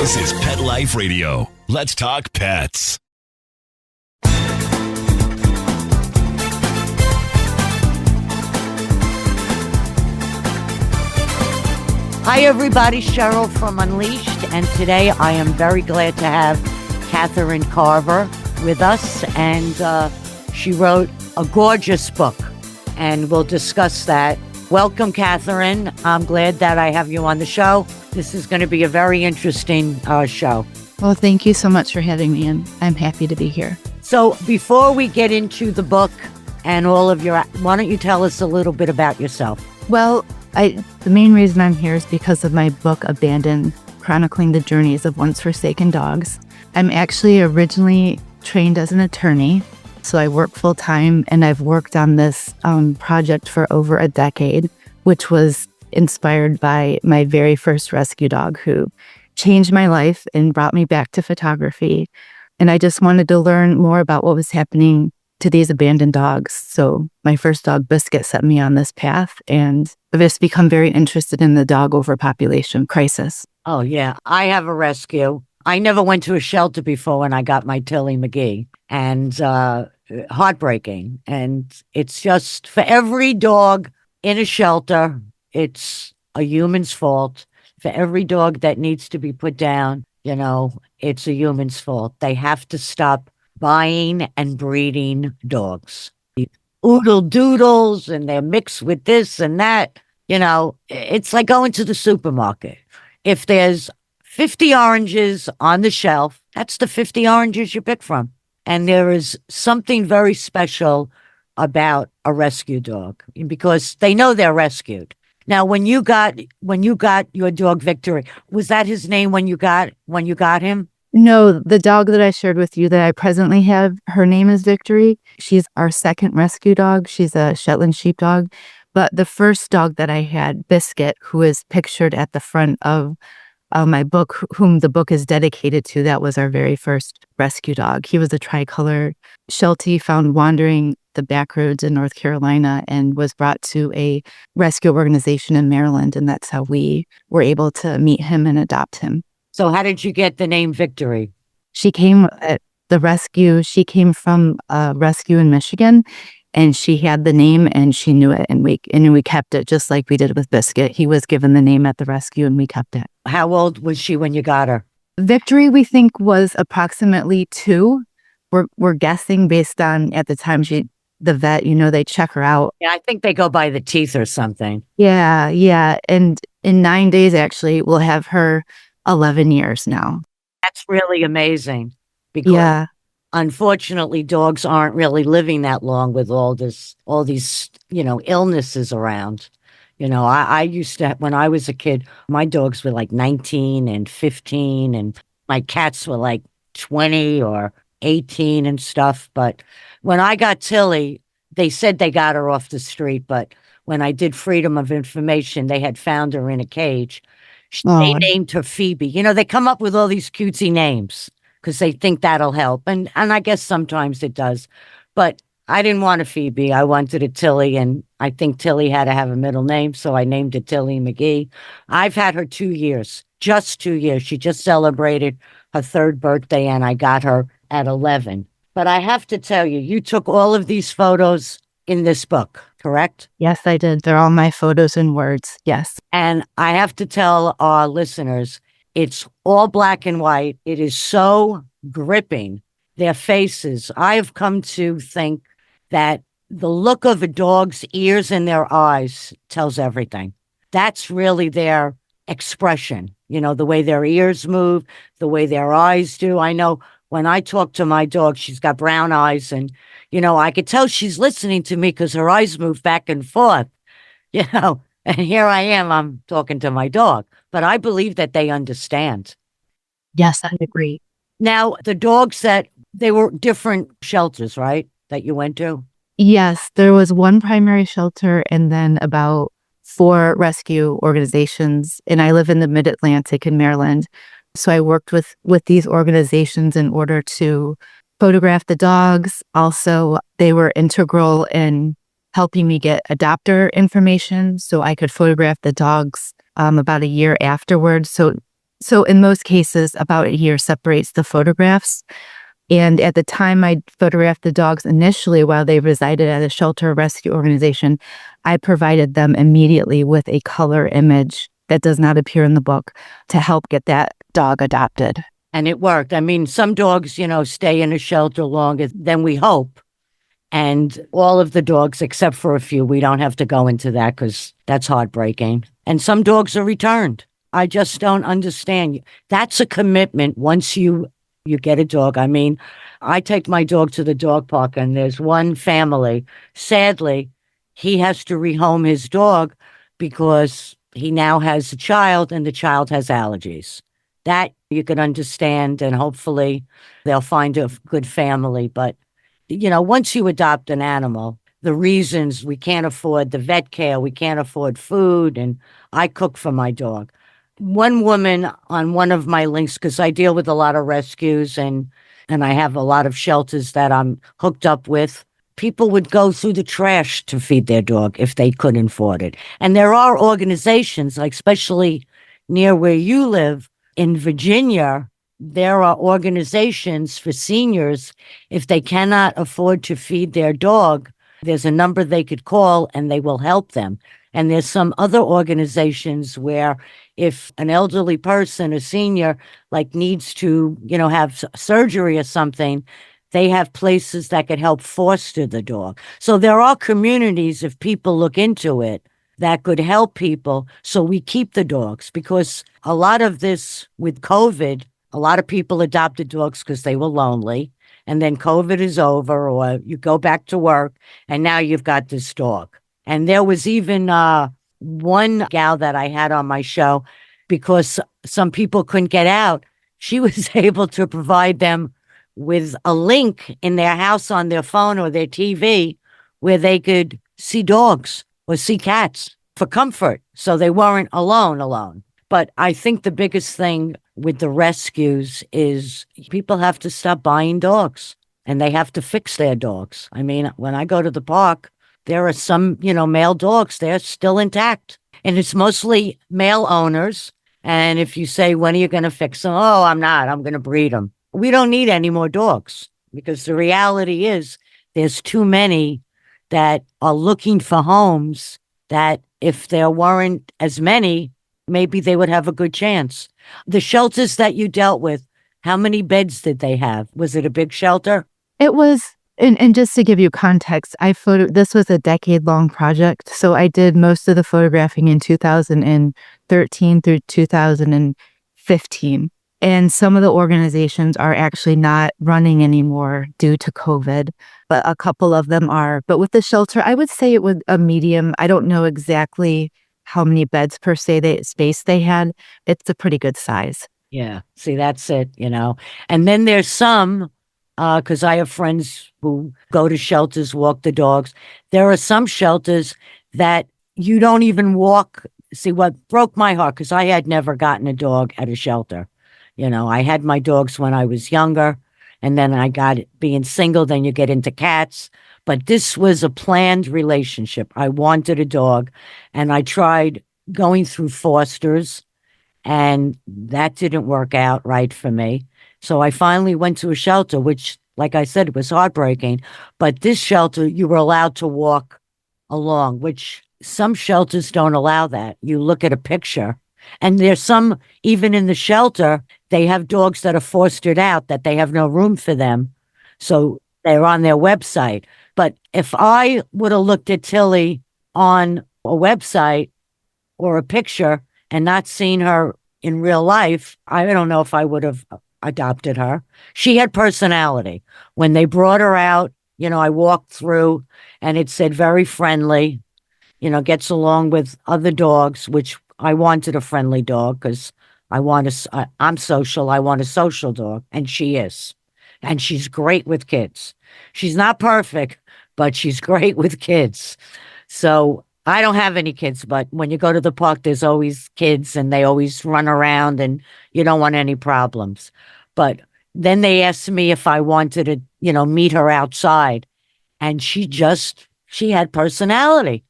This is Pet Life Radio. Let's talk pets. Hi, everybody. Cheryl from Unleashed, and today I am very glad to have Catherine Carver with us, and she wrote a gorgeous book, and we'll discuss that. Welcome, Catherine. I'm glad that I have you on the show. This is going to be a very interesting show. Well, thank you so much for having me, and I'm happy to be here. So before we get into the book and all of your, why don't you tell us a little bit about yourself? Well, the main reason I'm here is because of my book, Abandoned, chronicling the journeys of once forsaken dogs. I'm actually originally trained as an attorney, so I work full-time, and I've worked on this project for over a decade, which was inspired by my very first rescue dog who changed my life and brought me back to photography. And I just wanted to learn more about what was happening to these abandoned dogs. So my first dog, Biscuit, set me on this path, and I've just become very interested in the dog overpopulation crisis. Oh, yeah. I have a rescue. I never went to a shelter before when I got my Tilly McGee, and heartbreaking. And it's just, for every dog in a shelter, it's a human's fault. For every dog that needs to be put down, you know, it's a human's fault. They have to stop buying and breeding dogs. Oodle doodles, and they're mixed with this and that. You know, it's like going to the supermarket. If there's 50 oranges on the shelf, that's the 50 oranges you pick from. And there is something very special about a rescue dog because they know they're rescued. Now, when you got your dog Victory, was that his name when you got him? No, the dog that I shared with you that I presently have, her name is Victory. She's our second rescue dog. She's a Shetland sheepdog. But the first dog that I had, Biscuit, who is pictured at the front of my book, whom the book is dedicated to, that was our very first rescue dog. He was a tricolor Sheltie found wandering the back roads in North Carolina and was brought to a rescue organization in Maryland. And that's how we were able to meet him and adopt him. So how did you get the name Victory? She came at the rescue. She came from a rescue in Michigan, and she had the name and she knew it. And we kept it just like we did with Biscuit. He was given the name at the rescue and we kept it. How old was she when you got her? Victory, we think, was approximately 2. We're guessing based on, at the time, the vet, they check her out. Yeah, I think they go by the teeth or something. Yeah. And in 9 days, actually, we'll have her 11 years now. That's really amazing because unfortunately dogs aren't really living that long with all these, illnesses around. I used to, when I was a kid, my dogs were like 19 and 15 and my cats were like 20 or 18 and stuff. But when I got Tilly, they said they got her off the street. But when I did Freedom of Information, they had found her in a cage. They named her Phoebe. They come up with all these cutesy names because they think that'll help. And I guess sometimes it does. But I didn't want a Phoebe. I wanted a Tilly. And I think Tilly had to have a middle name. So I named it Tilly McGee. I've had her 2 years, just 2 years. She just celebrated her 3rd birthday and I got her at 11. But I have to tell you, you took all of these photos in this book, correct? Yes, I did. They're all my photos and words. Yes. And I have to tell our listeners, it's all black and white. It is so gripping. Their faces. I have come to think that the look of a dog's ears and their eyes tells everything. That's really their expression. The way their ears move, the way their eyes do. I know when I talk to my dog, she's got brown eyes and, I could tell she's listening to me because her eyes move back and forth, and here I am, I'm talking to my dog, but I believe that they understand. Yes, I agree. Now, the dogs they were different shelters, right, that you went to? Yes, there was one primary shelter and then about 4 rescue organizations, and I live in the Mid-Atlantic in Maryland. So I worked with these organizations in order to photograph the dogs. Also, they were integral in helping me get adopter information so I could photograph the dogs about a year afterwards. So So in most cases, about a year separates the photographs. And at the time I photographed the dogs initially while they resided at a shelter rescue organization, I provided them immediately with a color image that does not appear in the book to help get that dog adopted. And it worked. I mean, some dogs, stay in a shelter longer than we hope. And all of the dogs, except for a few, we don't have to go into that because that's heartbreaking. And some dogs are returned. I just don't understand. That's a commitment once you get a dog. I mean, I take my dog to the dog park and there's one family. Sadly, he has to rehome his dog because he now has a child and the child has allergies. That you can understand, and hopefully they'll find a good family. But once you adopt an animal, the reasons we can't afford the vet care, we can't afford food, and I cook for my dog. One woman on one of my links, because I deal with a lot of rescues and I have a lot of shelters that I'm hooked up with, people would go through the trash to feed their dog if they couldn't afford it. And there are organizations, like especially near where you live in Virginia, there are organizations for seniors. If they cannot afford to feed their dog, there's a number they could call and they will help them. And there's some other organizations where if an elderly person, a senior, like needs to, have surgery or something, they have places that could help foster the dog. So there are communities, if people look into it, that could help people so we keep the dogs. Because a lot of this with COVID, a lot of people adopted dogs because they were lonely. And then COVID is over, or you go back to work, and now you've got this dog. And there was even one gal that I had on my show, because some people couldn't get out. She was able to provide them with a link in their house on their phone or their TV where they could see dogs or see cats for comfort, so they weren't alone. But I think the biggest thing with the rescues is people have to stop buying dogs and they have to fix their dogs. I mean, when I go to the park, there are some, male dogs, they're still intact. And it's mostly male owners. And if you say, when are you going to fix them? Oh, I'm not. I'm going to breed them. We don't need any more dogs, because the reality is there's too many that are looking for homes that if there weren't as many, maybe they would have a good chance. The shelters that you dealt with, how many beds did they have? Was it a big shelter? It was, and just to give you context, this was a decade-long project. So I did most of the photographing in 2013 through 2015. And some of the organizations are actually not running anymore due to COVID, but a couple of them are. But with the shelter, I would say it was a medium. I don't know exactly how many beds per se space they had. It's a pretty good size. Yeah. See, that's it, And then there's some, because I have friends who go to shelters, walk the dogs. There are some shelters that you don't even walk. See, what broke my heart, because I had never gotten a dog at a shelter. I had my dogs when I was younger, and then I got being single, then you get into cats. But this was a planned relationship. I wanted a dog, and I tried going through fosters, and that didn't work out right for me. So I finally went to a shelter, which, like I said, was heartbreaking. But this shelter, you were allowed to walk along, which some shelters don't allow that. You look at a picture, and there's some, even in the shelter, they have dogs that are fostered out, that they have no room for them. So they're on their website. But if I would have looked at Tilly on a website or a picture and not seen her in real life, I don't know if I would have adopted her. She had personality. When they brought her out, I walked through and it said very friendly, gets along with other dogs, which I wanted a friendly dog because I'm social. I want a social dog, and she is. And she's great with kids. She's not perfect, but she's great with kids. So I don't have any kids, but when you go to the park, there's always kids and they always run around and you don't want any problems. But then they asked me if I wanted to, meet her outside. And she had personality.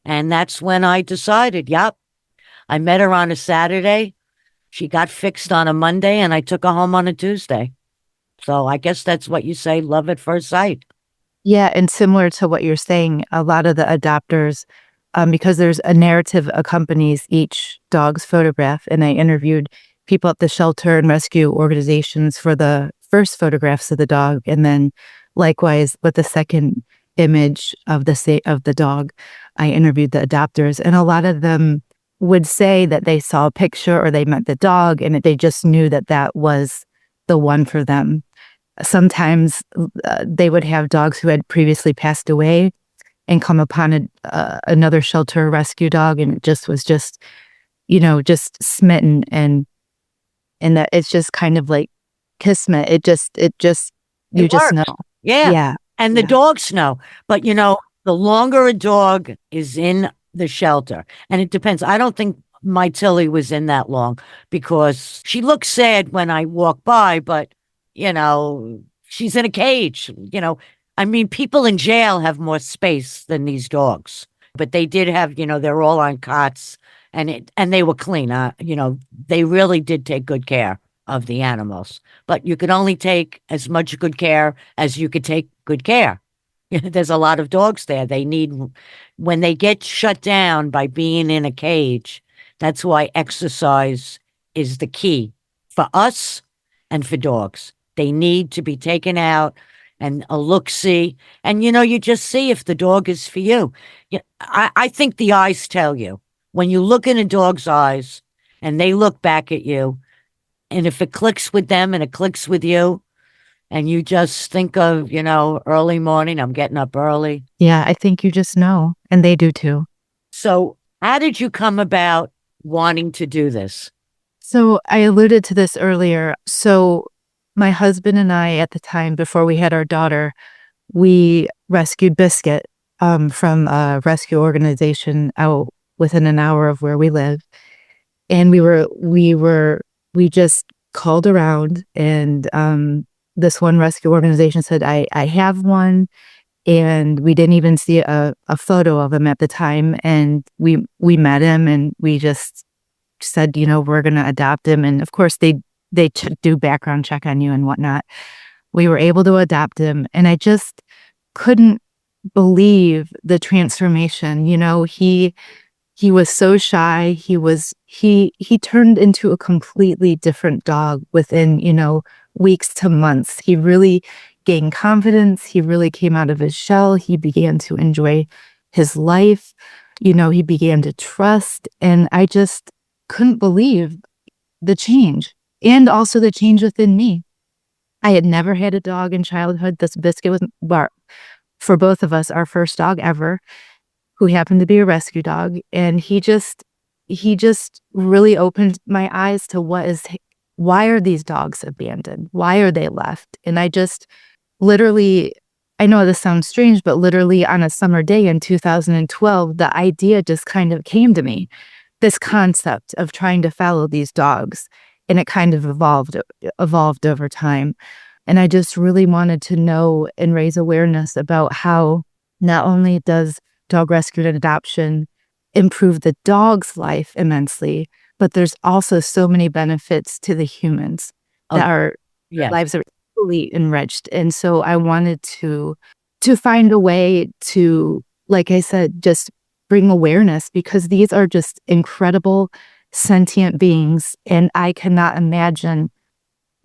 And that's when I decided, yep. I met her on a Saturday. She got fixed on a Monday and I took her home on a Tuesday. So I guess that's what you say, love at first sight. Yeah, and similar to what you're saying, a lot of the adopters, because there's a narrative accompanies each dog's photograph, and I interviewed people at the shelter and rescue organizations for the first photographs of the dog, and then likewise with the second image of the dog, I interviewed the adopters, and a lot of them would say that they saw a picture or they met the dog, and they just knew that that was the one for them. Sometimes they would have dogs who had previously passed away and come upon another shelter rescue dog, and it just was just smitten, and that it's just kind of like kismet. It just you just know. Yeah. Yeah. And the dogs know. But the longer a dog is in the shelter, and it depends. I don't think my Tilly was in that long because she looked sad when I walk by, but she's in a cage. I mean, people in jail have more space than these dogs, but they did have, they're all on cots, and they were clean. They really did take good care of the animals, but you could only take as much good care as you could take good care. There's a lot of dogs there. When they get shut down by being in a cage, that's why exercise is the key for us and for dogs. They need to be taken out and a look-see. And, you just see if the dog is for you. I think the eyes tell you. When you look in a dog's eyes and they look back at you, and if it clicks with them and it clicks with you, and you just think of, early morning, I'm getting up early. Yeah, I think you just know, and they do too. So how did you come about wanting to do this? So I alluded to this earlier. So my husband and I, at the time, before we had our daughter, we rescued Biscuit from a rescue organization out within an hour of where we live. And we just called around, and this one rescue organization said, I have one. And we didn't even see a photo of him at the time. And we met him, and we just said, we're going to adopt him. And of course they do background check on you and whatnot. We were able to adopt him, and I just couldn't believe the transformation. He was so shy. He turned into a completely different dog within, weeks to months. He really gained confidence. He really came out of his shell. He began to enjoy his life. He began to trust, and I just couldn't believe the change, and also the change within me. I had never had a dog in childhood. This Biscuit was, for both of us, our first dog ever, who happened to be a rescue dog. And he just really opened my eyes to why are these dogs abandoned? Why are they left? And I just literally, I know this sounds strange, but literally on a summer day in 2012, the idea just kind of came to me, this concept of trying to follow these dogs. And it kind of evolved over time. And I just really wanted to know and raise awareness about how not only does dog rescue and adoption improve the dog's life immensely, but there's also so many benefits to the humans that their lives are fully enriched. And so I wanted to find a way to, like I said, just bring awareness, because these are just incredible sentient beings, and I cannot imagine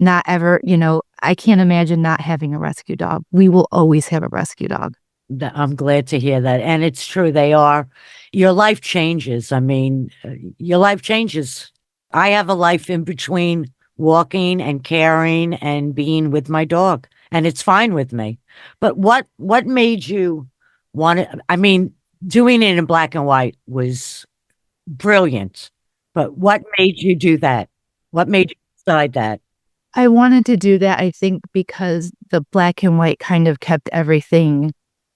I can't imagine not having a rescue dog. We will always have a rescue dog. I'm glad to hear that. And it's true. They are. Your life changes. I mean, your life changes. I have a life in between walking and caring and being with my dog, and it's fine with me. But what made you want to, I mean, doing it in black and white was brilliant, but what made you do that? What made you decide that? I wanted to do that, I think, because the black and white kind of kept everything.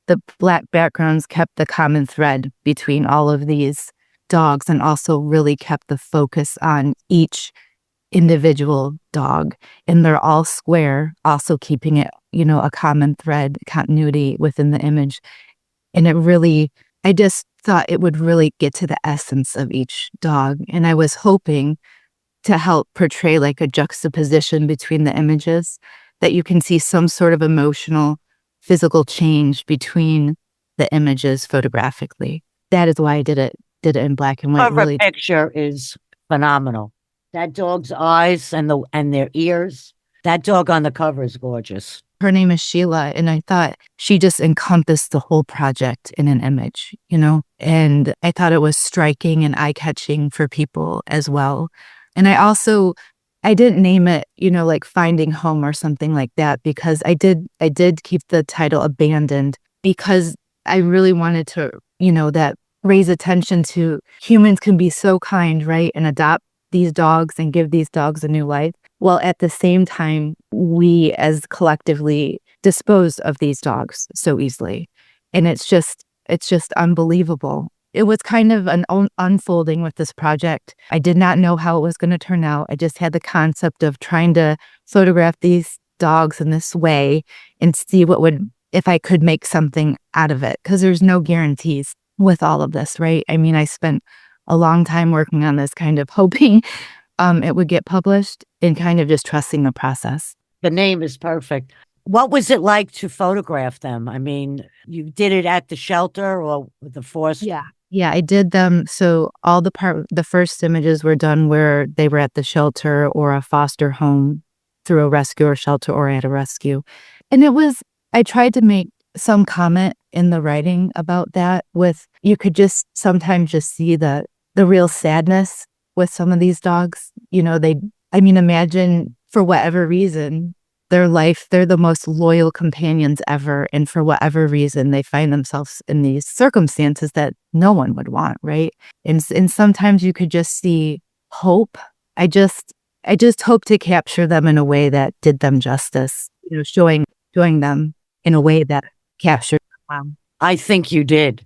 The black backgrounds kept the common thread between all of these dogs, and also really kept the focus on each individual dog. And they're all square, also keeping it, a common thread, continuity within the image. And I just thought it would really get to the essence of each dog. And I was hoping to help portray like a juxtaposition between the images, that you can see some sort of emotional, physical change between the images photographically. That is why I did it in black and white. Cover picture is phenomenal. That dog's eyes and their ears. That dog on the cover is gorgeous. Her name is Sheila, and I thought she just encompassed the whole project in an image, you know? And I thought it was striking and eye-catching for people as well. And I didn't name it, you know, like Finding Home or something like that, because I did keep the title Abandoned, because I really wanted to, you know, that raise attention to humans can be so kind, right? And adopt these dogs and give these dogs a new life. Well, at the same time, we as collectively dispose of these dogs so easily. And it's just unbelievable. It was kind of an unfolding with this project. I did not know how it was going to turn out. I just had the concept of trying to photograph these dogs in this way and see if I could make something out of it, because there's no guarantees with all of this, right? I mean, I spent a long time working on this, kind of hoping it would get published and kind of just trusting the process. The name is perfect. What was it like to photograph them? I mean, you did it at the shelter or with the forest? Yeah, I did them. So the first images were done where they were at the shelter or a foster home through a rescue or shelter or at a rescue. And I tried to make some comment in the writing about that you could just sometimes just see the real sadness with some of these dogs. You know, imagine for whatever reason, they're the most loyal companions ever. And for whatever reason, they find themselves in these circumstances that no one would want, right? And sometimes you could just see hope. I just hope to capture them in a way that did them justice, you know, showing them in a way that captured them. I think you did.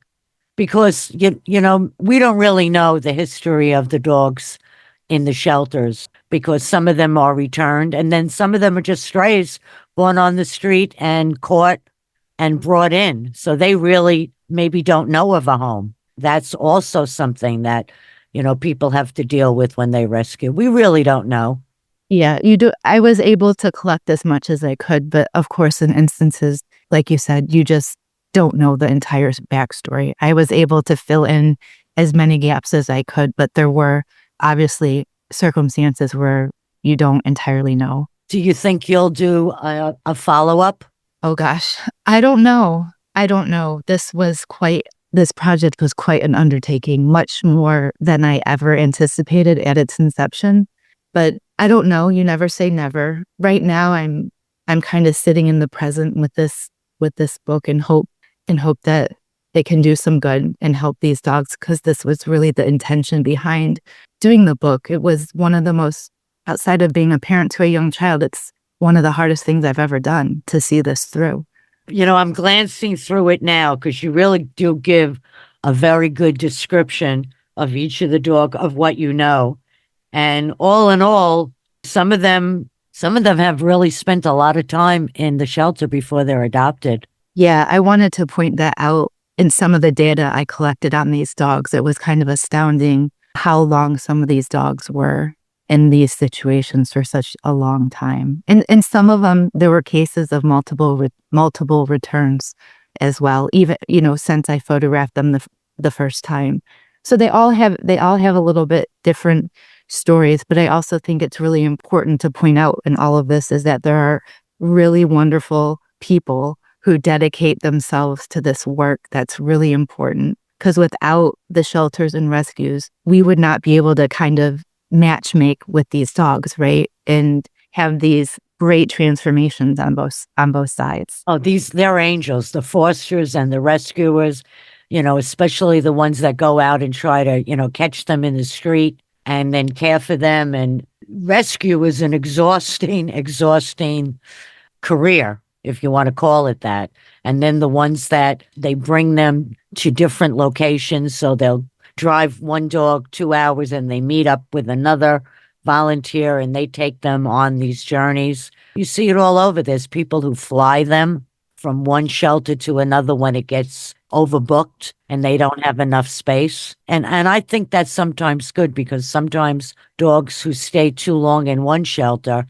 Because, you know, we don't really know the history of the dogs in the shelters, because some of them are returned and then some of them are just strays born on the street and caught and brought in. So they really maybe don't know of a home. That's also something that, you know, people have to deal with when they rescue. We really don't know. Yeah, you do. I was able to collect as much as I could, but of course, in instances, like you said, you just don't know the entire backstory. I was able to fill in as many gaps as I could, but there were obviously circumstances where you don't entirely know. Do you think you'll do a follow-up? Oh gosh, I don't know. This project was quite an undertaking, much more than I ever anticipated at its inception. But I don't know. You never say never. Right now, I'm kind of sitting in the present with this book and hope that it can do some good and help these dogs, because this was really the intention behind doing the book. It was one of the most, outside of being a parent to a young child, it's one of the hardest things I've ever done to see this through. You know, I'm glancing through it now because you really do give a very good description of each of the dog, of what you know. And all in all, some of them have really spent a lot of time in the shelter before they're adopted. Yeah, I wanted to point that out in some of the data I collected on these dogs. It was kind of astounding how long some of these dogs were in these situations for such a long time. And some of them, there were cases of multiple returns as well, even, you know, since I photographed them the first time. So they all have a little bit different stories, but I also think it's really important to point out in all of this is that there are really wonderful people who dedicate themselves to this work that's really important. Because without the shelters and rescues, we would not be able to kind of matchmake with these dogs, right? And have these great transformations on both sides. Oh, they're angels, the fosters and the rescuers, you know, especially the ones that go out and try to, you know, catch them in the street and then care for them. And rescue is an exhausting career, if you want to call it that. And then the ones that they bring them to different locations. So they'll drive one dog 2 hours and they meet up with another volunteer and they take them on these journeys. You see it all over. There's people who fly them from one shelter to another when it gets overbooked and they don't have enough space. And I think that's sometimes good because sometimes dogs who stay too long in one shelter,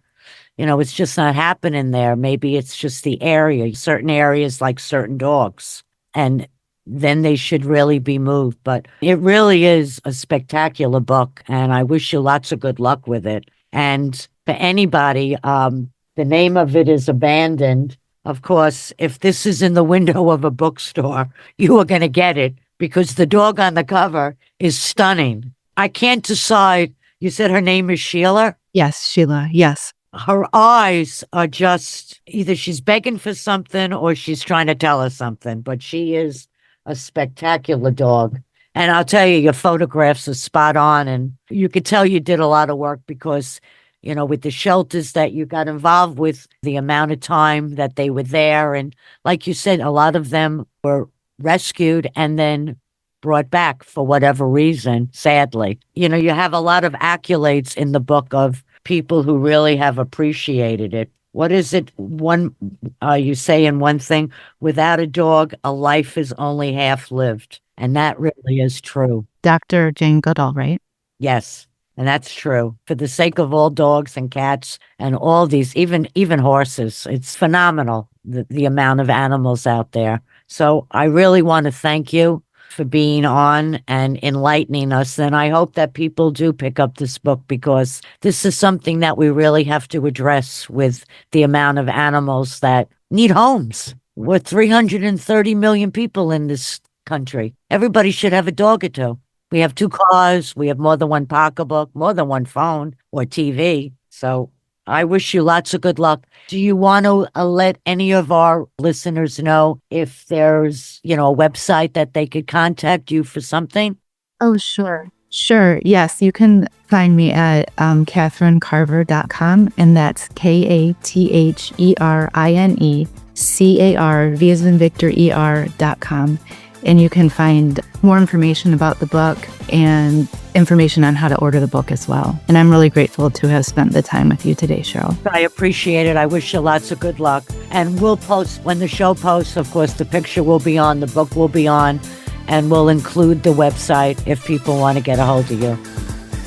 it's just not happening there. Maybe it's just the area, certain areas like certain dogs. And then they should really be moved. But it really is a spectacular book, and I wish you lots of good luck with it. And for anybody, the name of it is Abandoned. Of course, if this is in the window of a bookstore, you are going to get it because the dog on the cover is stunning. I can't decide. You said her name is Sheila? Yes, Sheila. Yes. Her eyes are just either she's begging for something or she's trying to tell us something, but she is a spectacular dog. And I'll tell you, your photographs are spot on. And you could tell you did a lot of work because, with the shelters that you got involved with, the amount of time that they were there. And like you said, a lot of them were rescued and then brought back for whatever reason, sadly. You have a lot of accolades in the book of people who really have appreciated it. What is it? You say in one thing, without a dog, a life is only half lived. And that really is true. Dr. Jane Goodall, right? Yes. And that's true. For the sake of all dogs and cats and all these, even horses, it's phenomenal, the amount of animals out there. So I really want to thank you for being on and enlightening us. And I hope that people do pick up this book because this is something that we really have to address with the amount of animals that need homes. We're 330 million people in this country. Everybody should have a dog or two. We have 2 cars. We have more than one pocketbook, more than one phone or TV. So I wish you lots of good luck. Do you want to let any of our listeners know if there's, a website that they could contact you for something? Oh, sure. Sure. Yes. You can find me at KatherineCarver.com, and that's KatherineCar, V as in Victor, ER.com. And you can find more information about the book and information on how to order the book as well. And I'm really grateful to have spent the time with you today, Cheryl. I appreciate it. I wish you lots of good luck. And we'll post, when the show posts, of course, the picture will be on, the book will be on, and we'll include the website if people want to get a hold of you.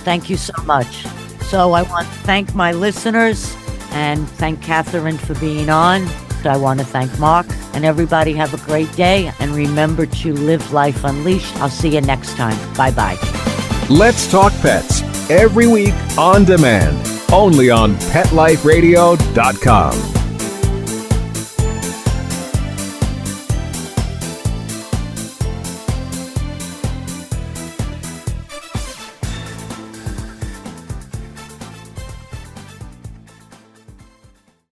Thank you so much. So I want to thank my listeners and thank Katherine for being on. I want to thank Mark, and everybody have a great day, and remember to live life unleashed. I'll see you next time. Bye-bye. Let's Talk Pets, every week on demand, only on PetLifeRadio.com.